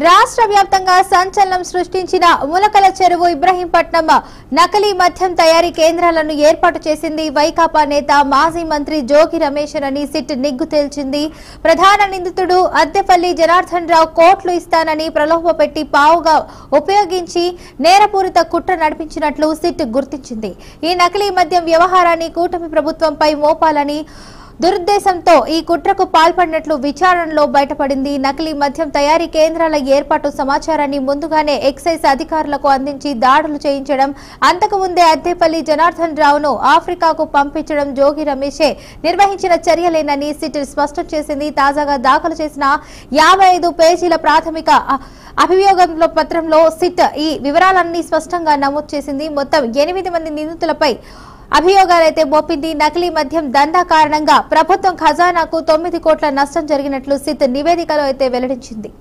రాష్ట్ర వ్యాప్తంగా సంచలనం సృష్టించిన ములకల చెరువు ఇబ్రహీంపట్నం నకిలీ మద్యం తయారీ కేంద్రాలను ఏర్పాటు చేసింది వైకాపా నేత మాజీ మంత్రి జోగి రమేష్ అని సిట్ నిగ్గు తేల్చింది. ప్రధాన నిందితుడు అద్దెపల్లి జనార్దన్ రావు కోట్లు ఇస్తానని ప్రలోభపెట్టి పావుగా ఉపయోగించి నేరపూరిత కుట్ర నడిపించినట్లు సిట్ గుర్తించింది. ఈ నకిలీ మద్యం వ్యవహారాన్ని కూటమి ప్రభుత్వంపై మోపాలని దురుద్దేశంతో ఈ కుట్రకు పాల్పడినట్లు విచారణలో బయటపడింది. నకిలీ మద్యం తయారీ కేంద్రాల ఏర్పాటు సమాచారాన్ని ముందుగానే ఎక్సైజ్ అధికారులకు అందించి దాడులు చేయించడం, అంతకుముందే అద్దెపల్లి జనార్దన్ రావును ఆఫ్రికాకు పంపించడం జోగి రమేషే నిర్వహించిన చర్యలేనని సిట్ స్పష్టం చేసింది. తాజాగా దాఖలు చేసిన 55 పేజీల ప్రాథమిక అభియోగంలో పత్రంలో సిట్ ఈ వివరాలన్నీ స్పష్టంగా నమోదు చేసింది. మొత్తం 8 మంది నిందితులపై అభియోగాలైతే మోపింది. నకిలీ మద్యం దందా కారణంగా ప్రభుత్వం ఖజానాకు 9 కోట్ల నష్టం జరిగినట్లు సిట్ నివేదికలో అయితే వెల్లడించింది.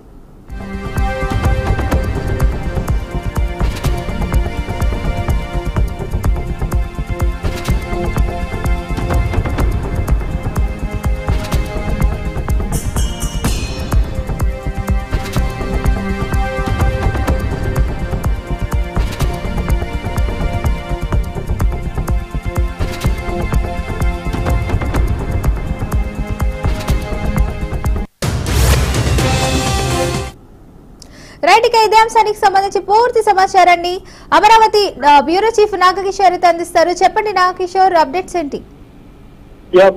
రైట్, ఇక ఇదే అంశానికి సంబంధించి పూర్తి సమాచారాన్ని అమరావతి బ్యూరో చీఫ్ నాగకిషోర్ అందిస్తారు. చెప్పండి నాగకిషోర్, అప్డేట్స్ ఏంటి?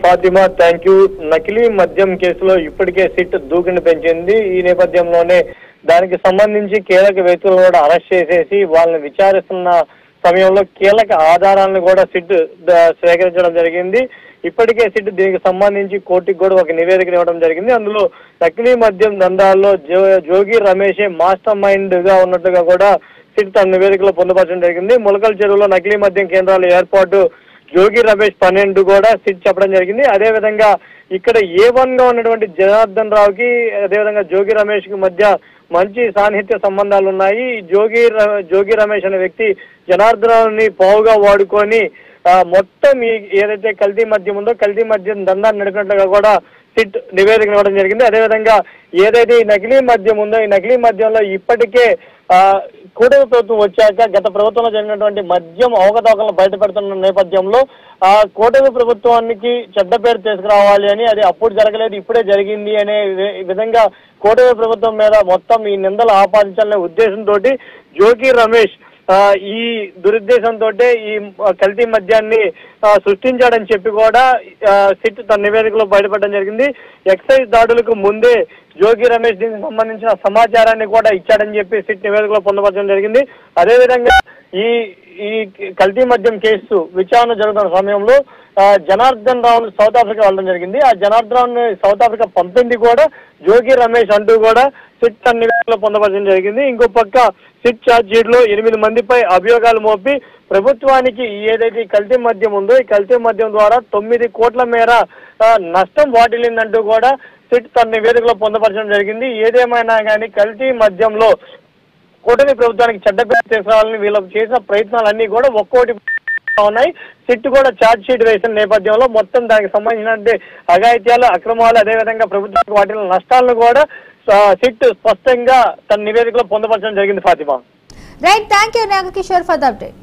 Fatima, thank you. నకిలీ మద్యం కేసులో ఇప్పటికే సిట్ దూకుని పెంచింది. ఈ నేపథ్యంలోనే దానికి సంబంధించి కీలక వ్యక్తులను కూడా అరెస్ట్ చేసేసి వాళ్ళని విచారిస్తున్న సమయంలో కీలక ఆధారాలను కూడా సిట్ సేకరించడం జరిగింది. ఇప్పటికే సిట్ దీనికి సంబంధించి కోర్టుకి కూడా ఒక నివేదిక ఇవ్వడం జరిగింది. అందులో నకిలీ మద్యం దందాల్లో జోగి రమేషే మాస్టర్ మైండ్ గా ఉన్నట్టుగా కూడా సిట్ తన నివేదికలో పొందుపరచడం జరిగింది. ములకల చెరువులో నకిలీ మద్యం కేంద్రాల ఏర్పాటు జోగి రమేష్ 12 కూడా సిట్ చెప్పడం జరిగింది. అదేవిధంగా ఇక్కడ A1 గా ఉన్నటువంటి జనార్దన్ రావుకి అదేవిధంగా జోగి రమేష్ కి మధ్య మంచి సాన్నిహిత్య సంబంధాలు ఉన్నాయి. జోగి రమేష్ అనే వ్యక్తి జనార్దన్ రావుని పావుగా వాడుకొని మొత్తం ఏదైతే కల్తీ మద్యం ఉందో కల్తీ మద్యం దందాన్ని నడిపినట్లుగా కూడా సిట్ నివేదిక ఇవ్వడం జరిగింది. అదేవిధంగా ఏదైతే ఈ నకిలీ మద్యం ఉందో ఈ నకిలీ మద్యంలో ఇప్పటికే కూటమి ప్రభుత్వం వచ్చాక గత ప్రభుత్వంలో జరిగినటువంటి మద్యం అవకతవకలను బయటపెడుతున్న నేపథ్యంలో ఆ కూటమి ప్రభుత్వానికి చెడ్డ పేరు తీసుకురావాలి అని, అది అప్పుడు జరగలేదు ఇప్పుడే జరిగింది అనే విధంగా కూటమి ప్రభుత్వం మీద మొత్తం ఈ నిందలు ఆపాదించాలనే ఉద్దేశంతో జోగి రమేష్ ఈ దురుద్దేశంతో ఈ కల్తీ మద్యాన్ని సృష్టించాడని చెప్పి కూడా సిట్ తన నివేదికలో బయటపడడం జరిగింది. ఎక్సైజ్ దాడులకు ముందే జోగి రమేష్ దీనికి సంబంధించిన సమాచారాన్ని కూడా ఇచ్చాడని చెప్పి సిట్ నివేదికలో పొందుపరచడం జరిగింది. అదేవిధంగా ఈ కల్తీ మద్యం కేసు విచారణ జరుగుతున్న సమయంలో జనార్దన్ రావును సౌత్ ఆఫ్రికా వెళ్ళడం జరిగింది. ఆ జనార్దన్ రావుని సౌత్ ఆఫ్రికా పంపింది కూడా జోగి రమేష్ అంటూ కూడా సిట్ తన నివేదికలో పొందుపరచడం జరిగింది. ఇంకో పక్క సిట్ ఛార్జ్ షీట్ లో 8 మందిపై అభియోగాలు మోపి ప్రభుత్వానికి ఏదైతే కల్తీ మద్యం ఉందో ఈ కల్తీ మద్యం ద్వారా 9 కోట్ల మేర నష్టం వాటిల్లిందంటూ కూడా సిట్ తన నివేదికలో పొందుపరచడం జరిగింది. ఏదేమైనా కానీ కల్తీ మద్యంలో కూటమి ప్రభుత్వానికి చెడ్డ పేరు తీసుకురావాలని వీళ్ళకు చేసిన ప్రయత్నాలన్నీ కూడా ఒక్కోటి ఉన్నాయి. సిట్ కూడా ఛార్జ్ షీట్ వేసిన నేపథ్యంలో మొత్తం దానికి సంబంధించిన అఘాయిత్యాలు, అక్రమాలు, అదేవిధంగా ప్రభుత్వానికి వాటిలో నష్టాలను కూడా సిట్ స్పష్టంగా తన నివేదికలో పొందుపరచడం జరిగింది. Fatima, right, thank you Nagakishore for the update.